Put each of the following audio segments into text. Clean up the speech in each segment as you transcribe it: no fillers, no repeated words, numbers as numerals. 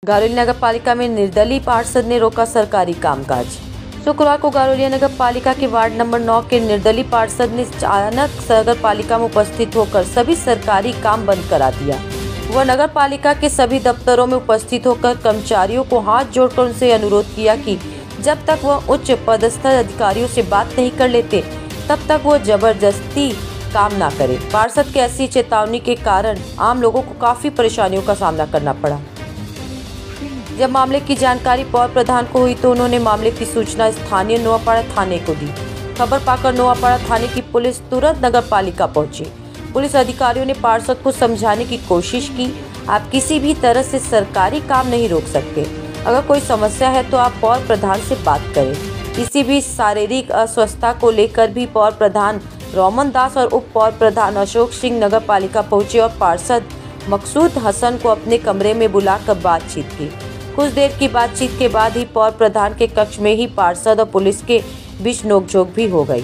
गारोली नगर पालिका में निर्दलीय पार्षद ने रोका सरकारी कामकाज। शुक्रवार को गारोली नगर पालिका के वार्ड नंबर 9 के निर्दलीय पार्षद ने अचानक नगर पालिका में उपस्थित होकर सभी सरकारी काम बंद करा दिया। वह नगर पालिका के सभी दफ्तरों में उपस्थित होकर कर्मचारियों को हाथ जोड़कर उनसे अनुरोध किया कि जब तक वह उच्च पदस्थ अधिकारियों से बात नहीं कर लेते तब तक वह जबरदस्ती काम ना करे। पार्षद की ऐसी चेतावनी के कारण आम लोगों को काफी परेशानियों का सामना करना पड़ा। जब मामले की जानकारी पौर प्रधान को हुई तो उन्होंने मामले की सूचना स्थानीय नोआपाड़ा थाने को दी। खबर पाकर नोआपाड़ा थाने की पुलिस तुरंत नगर पालिका पहुंची। पुलिस अधिकारियों ने पार्षद को समझाने की कोशिश की, आप किसी भी तरह से सरकारी काम नहीं रोक सकते। अगर कोई समस्या है तो आप पौर प्रधान से बात करें। किसी भी शारीरिक अस्वस्थता को लेकर भी पौर प्रधान रोमन दास और उप पौर प्रधान अशोक सिंह नगर पालिका पहुंचे और पार्षद मकसूद हसन को अपने कमरे में बुलाकर बातचीत की। कुछ देर की बातचीत के बाद ही पौर प्रधान के कक्ष में ही पार्षद और पुलिस के बीच नोकझोंक भी हो गई।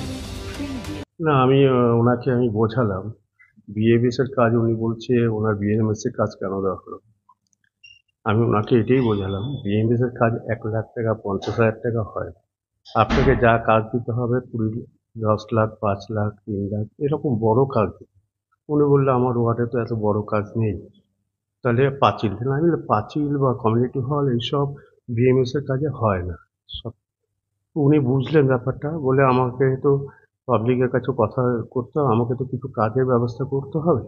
না আমি ওনাকে বোঝালাম বিএমএস এর কাজ, উনি বলছে ওনার বিএমএস এর কাজ কেন দেওয়া হলো। আমি ওনাকে এটাই বোঝালাম বিএমএস এর কাজ 1 লাখ টাকা 50,000 টাকা হয়, আপনাকে যা কাজ দিতে হবে 10 লাখ 5 লাখ 3 লাখ এরকম বড় কাজ দিতে। উনি বললে আমার ওয়ার্ডে তো এত বড় কাজ নেই, তাহলে পাঁচিল দিন। আমি পাঁচিল বা কমিউনিটি হল এইসব বিএমএস এর কাজে হয় না। উনি বুঝলেন ব্যাপারটা, বলে আমাকে তো পাবলিকের কাছে কথা করতে হবে, আমাকে তো কিছু কাজের ব্যবস্থা করতে হবে।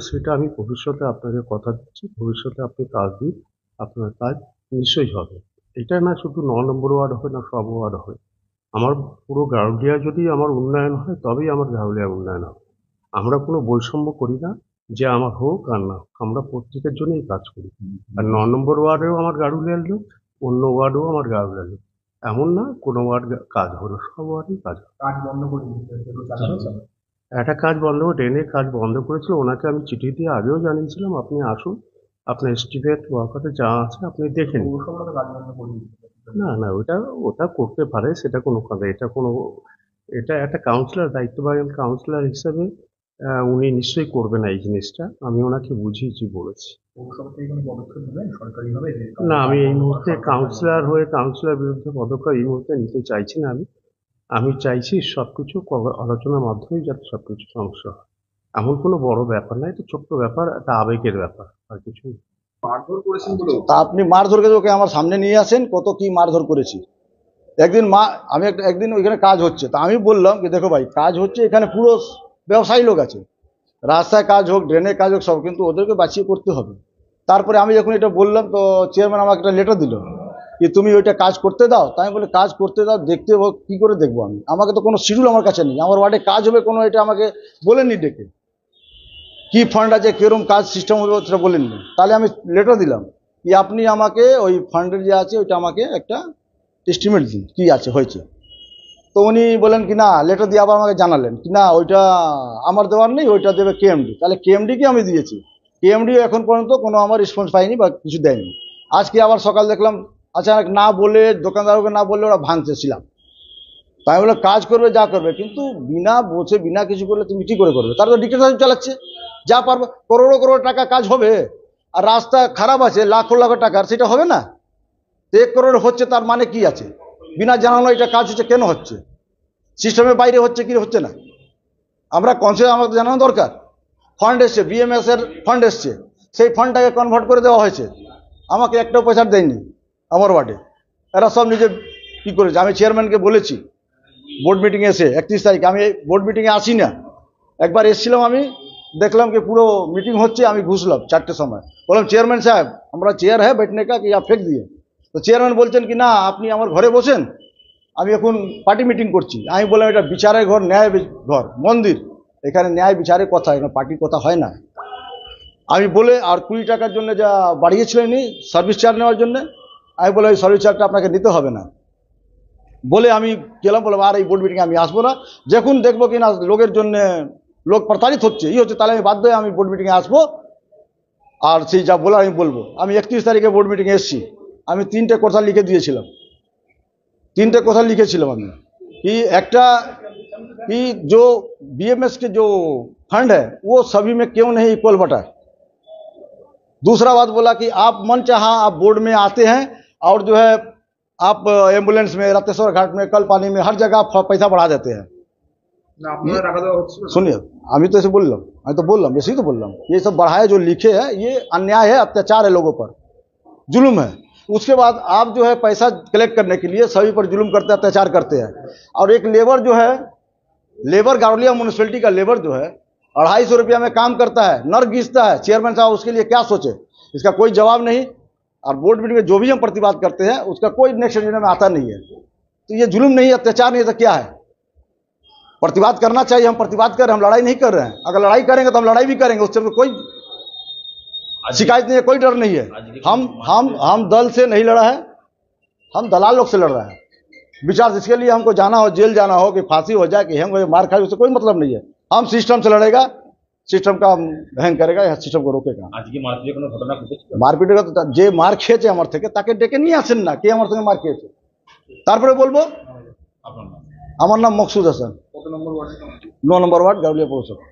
সেটা আমি ভবিষ্যতে আপনাকে কথা দিচ্ছি, ভবিষ্যতে আপনি কাজ দিন, আপনার কাজ নিশ্চয়ই হবে। এটা না শুধু 9 নম্বর ওয়ার্ড হয় না, সব ওয়ার্ড হয়। আমার পুরো গারুলিয়া যদি আমার উন্নয়ন হয় তবেই আমার গারুলিয়া উন্নয়ন হবে। আমরা কোনো বৈষম্য করি না যে আমার হোক আর না, আমরা প্রত্যেকের জন্যই কাজ করি। আর 9 নম্বর ওয়ার্ডেও আমার গারুলিয়ার লোক, অন্য ওয়ার্ডেও আমার গারুলিয়ার লোক, এমন না কোনো ওয়ার্ড কাজ হলো, সব ওয়ার্ডই কাজ বন্ধ করে একটা কাজ বন্ধ করে ড্রেনের কাজ বন্ধ করেছিল। ওনাকে আমি চিঠি দিয়ে আগেও জানিয়েছিলাম আপনি আসুন, আপনার এস্টিমেট ওয়ার্কারে যা আছে আপনি দেখে নিন। না না ওটা করতে পারে, সেটা কোনো কথা, এটা একটা কাউন্সিলর দায়িত্ববান কাউন্সিলর হিসেবে উনি নিশ্চয়ই করবেন না এই জিনিসটা। আমি ওনাকে বুঝিয়েছি, বলেছি। না আমি এই মুহূর্তে কাউন্সিলর হয়ে কাউন্সিলর বিরুদ্ধে পদক্ষেপ এই মুহূর্তে নিতে চাইছি না। আমি চাইছি সবকিছু আলোচনার মাধ্যমেই যাতে সবকিছু সমস্যা হয়। এমন কোনো বড় ব্যাপার না, এটা ছোট্ট ব্যাপার, একটা আবেগের ব্যাপার, আর কিছু। মারধর করেছেন বলে তা আপনি মারধর করে ওকে আমার সামনে নিয়ে আসেন, কত কি মারধর করেছি। আমি একদিন ওইখানে কাজ হচ্ছে, তা আমি বললাম কি দেখো ভাই, কাজ হচ্ছে এখানে পুরো ব্যবসায়ী লোক আছে, রাস্তায় কাজ হোক ড্রেনের কাজ হোক সব, কিন্তু ওদেরকে বাঁচিয়ে করতে হবে। তারপরে আমি যখন এটা বললাম তো চেয়ারম্যান আমাকে একটা লেটার দিল যে তুমি ওইটা কাজ করতে দাও। তাই আমি বলি কাজ করতে দাও, দেখতে কি করে দেখবো আমি, আমাকে তো কোনো শিডিউল আমার কাছে নেই, আমার ওয়ার্ডে কাজ হবে কোনো এটা আমাকে বলেননি, ডেকে কি ফান্ড আছে কিরকম কাজ সিস্টেম হবে সেটা বলেননি। তাহলে আমি লেটার দিলাম কি আপনি আমাকে ওই ফান্ডের যে আছে ওইটা আমাকে একটা এস্টিমেট দিন কি আছে হয়েছে। তো উনি বলেন কি না, লেটার দিয়ে আবার আমাকে জানালেন কি না ওইটা আমার দেওয়ার নেই, ওইটা দেবে কেএমডি। তাহলে কেএমডিকে আমি দিয়েছি, কেএমডিও এখন পর্যন্ত কোনো আমার রেসপন্স পাইনি বা কিছু দেয়নি। আজকে আবার সকাল দেখলাম আচানক না বলে, দোকানদারকে না বললে ওরা ভাঙতেছিলাম। তাই বলে কাজ করবে যা করবে, কিন্তু বিনা বসে বিনা কিছু করলে তুমি কি করে করবে। তারা তো ডিক্টেটরশিপ চালাচ্ছে, যা পারবে করোড়ো করোড় টাকা কাজ হবে, আর রাস্তা খারাপ আছে লাখো লাখো টাকার, সেটা হবে না। 1 করোড় হচ্ছে তার মানে কি আছে, বিনা জানানো এটা কাজ হচ্ছে কেন হচ্ছে, সিস্টেমের বাইরে হচ্ছে কি হচ্ছে না, আমরা কনসেপ্ট আমাদের জানানো দরকার। ফান্ড এসছে, বিএমএস এর ফান্ড এসছে, সেই ফান্ডটাকে কনভার্ট করে দেওয়া হয়েছে, আমাকে একটাও পয়সা দেয়নি আমার ওয়ার্ডে। এরা সব নিজে কি করেছে। আমি চেয়ারম্যানকে বলেছি বোর্ড মিটিংয়ে এসে 31 তারিখ, আমি বোর্ড মিটিংয়ে আসি না, একবার এসেছিলাম, আমি দেখলাম কি পুরো মিটিং হচ্ছে, আমি ঘুষলাম 4টের সময়, বললাম চেয়ারম্যান সাহেব আমরা চেয়ার হ্যাঁ बैठने का कि आप फेंक दिए। তো চেয়ারম্যান বলছেন কি না আপনি আমার ঘরে বসেন, আমি এখন পার্টি মিটিং করছি। আমি বললাম এটা বিচারের ঘর, ন্যায় ঘর, মন্দির, এখানে ন্যায় বিচারের কথা, এখানে পার্টির কথা হয় না। আমি বলে আর 20 টাকার জন্য যা বাড়িয়েছিলেন সার্ভিস চার্জ নেওয়ার জন্য, আমি বলে ওই সার্ভিস চার্জটা আপনাকে নিতে হবে না বলে আমি গেলাম। বললাম আর এই বোর্ড মিটিংয়ে আমি আসবো না, যখন দেখবো কিনা লোকের জন্য লোক প্রতারিত হচ্ছে হচ্ছে, তাহলে আমি বাধ্য হয়ে আমি বোর্ড মিটিংয়ে আসবো, আর সেই যা বলার আমি বলবো। আমি 31 তারিখে বোর্ড মিটিংয়ে এসেছি, আমি 3টে কথা লিখে দিয়েছিলাম, 3টে কথা লিখেছিলাম আমি कि একটা कि जो बीएमएस के जो फंड है वो सभी में क्यों नहीं इक्वल बटा है। दूसरा बात बोला कि आप मन चाहा आप बोर्ड में आते हैं और जो है आप एम्बुलेंस में, रतेश्वर घाट में, कल पानी में, हर जगह आप पैसा बढ़ा देते हैं। सुनिए, আমি তো ऐसे बोल रहा हूँ, मैं तो बोल रहा हूँ, ऐसे ही तो बोल रहा हूँ। ये सब बढ़ाए जो लिखे है, ये अन्याय है, अत्याचार है, लोगों पर जुल्म है। उसके बाद आप जो है पैसा कलेक्ट करने के लिए सभी पर जुल्म करते हैं, अत्याचार करते हैं। और एक लेबर जो है, लेबर गारोलिया म्यूनिसिपैलिटी का लेबर जो है 250 रुपया में काम करता है, नर घींचता है। चेयरमैन साहब उसके लिए क्या सोचे, इसका कोई जवाब नहीं। और बोर्ड मीटिंग में जो भी हम प्रतिवाद करते हैं उसका कोई नेक्स्ट एजेंडा में आता नहीं है। तो ये जुल्म नहीं, अत्याचार नहीं, तो क्या है? प्रतिवाद करना चाहिए, हम प्रतिवाद कर रहे हैं, हम लड़ाई नहीं कर रहे हैं। अगर लड़ाई करेंगे तो हम लड़ाई भी करेंगे, उससे कोई शिकायत नहीं है, कोई डर नहीं है। हम दल से नहीं लड़ा है, हम दलाल लोग से लड़ रहे हैं। विचार जिसके लिए हमको जाना हो, जेल जाना हो, कि फांसी हो जाए, कि हम मार खाए, उससे कोई मतलब नहीं है। हम सिस्टम से लड़ेगा, सिस्टम का भयंकर करेगा, या सिस्टम को रोकेगा। आज की मारपीट কোনো ঘটনা ঘটেছে? মারপিট তো যে মার খেয়েছে আমার থেকে তাকে ডেকে নিয়ে আসেন না, কে আমার সঙ্গে মার খেয়েছে, তারপরে বলবো। আপনার নাম? আমার নাম মকসুদ হাসান, কত নম্বর ওয়ার্ডে? 9 নম্বর ওয়ার্ড, গারুলিয়া পৌরসভা।